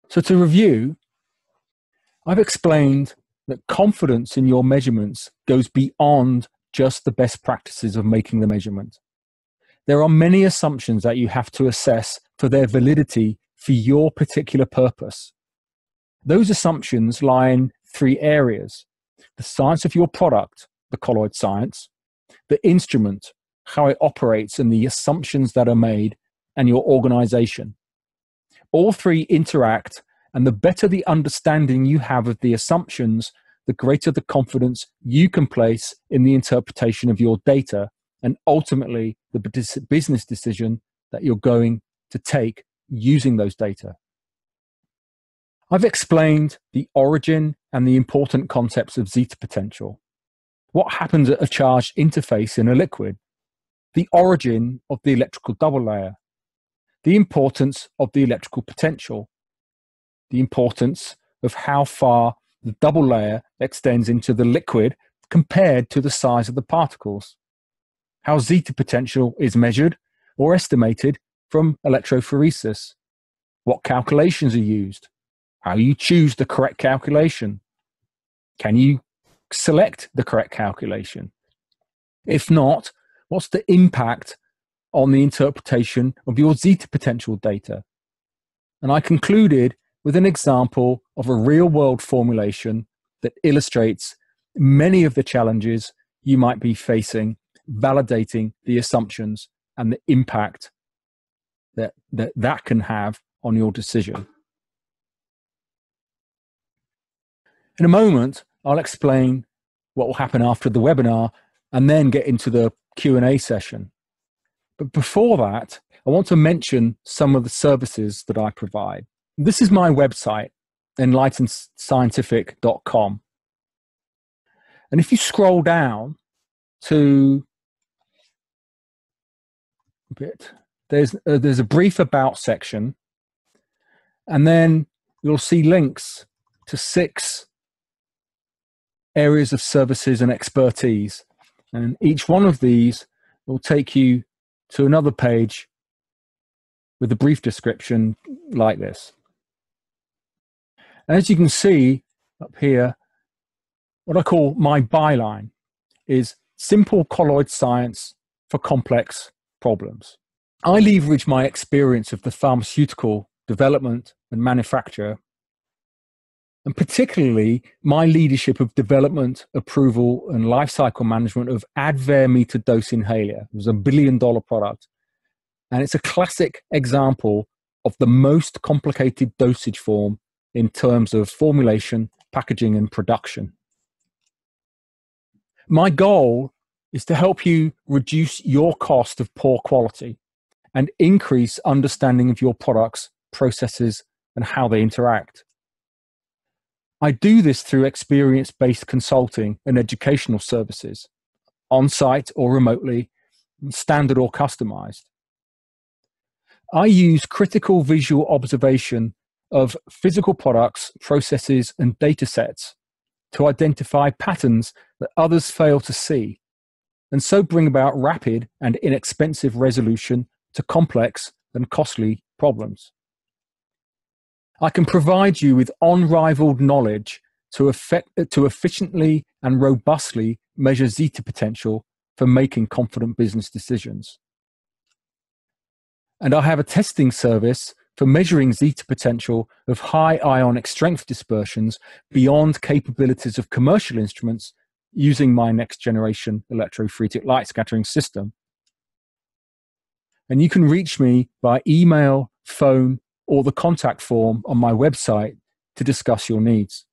So to review, I've explained that confidence in your measurements goes beyond just the best practices of making the measurement. There are many assumptions that you have to assess for their validity for your particular purpose. Those assumptions lie in three areas: the science of your product, the colloid science, the instrument, how it operates and the assumptions that are made, and your organization. All three interact, and the better the understanding you have of the assumptions, the greater the confidence you can place in the interpretation of your data and ultimately the business decision that you're going to take using those data. I've explained the origin and the important concepts of zeta potential. What happens at a charged interface in a liquid? The origin of the electrical double layer. The importance of the electrical potential. The importance of how far the double layer extends into the liquid compared to the size of the particles. How zeta potential is measured or estimated from electrophoresis. What calculations are used. How you choose the correct calculation. Can you select the correct calculation? If not, what's the impact on the interpretation of your zeta potential data? And I concluded with an example of a real-world formulation that illustrates many of the challenges you might be facing validating the assumptions and the impact that can have on your decision. In a moment, I'll explain what will happen after the webinar and then get into the Q&A session. But before that, I want to mention some of the services that I provide. This is my website, enlightenscientific.com. And if you scroll down to a bit, there's a brief about section, and then you'll see links to 6 areas of services and expertise. And each one of these will take you to another page with a brief description like this. And as you can see up here, what I call my byline is simple colloid science for complex problems. I leverage my experience of the pharmaceutical development and manufacture, and particularly my leadership of development, approval, and lifecycle management of Advair meter dose inhaler. It was a $1 billion product. And it's a classic example of the most complicated dosage form in terms of formulation, packaging, and production. My goal is to help you reduce your cost of poor quality and increase understanding of your products, processes, and how they interact. I do this through experience-based consulting and educational services, on-site or remotely, standard or customized. I use critical visual observation of physical products, processes, and data sets to identify patterns that others fail to see, and so bring about rapid and inexpensive resolution to complex and costly problems. I can provide you with unrivaled knowledge to efficiently and robustly measure zeta potential for making confident business decisions. And I have a testing service for measuring zeta potential of high ionic strength dispersions beyond capabilities of commercial instruments using my next generation electrophoretic light scattering system. And you can reach me by email, phone, or the contact form on my website to discuss your needs.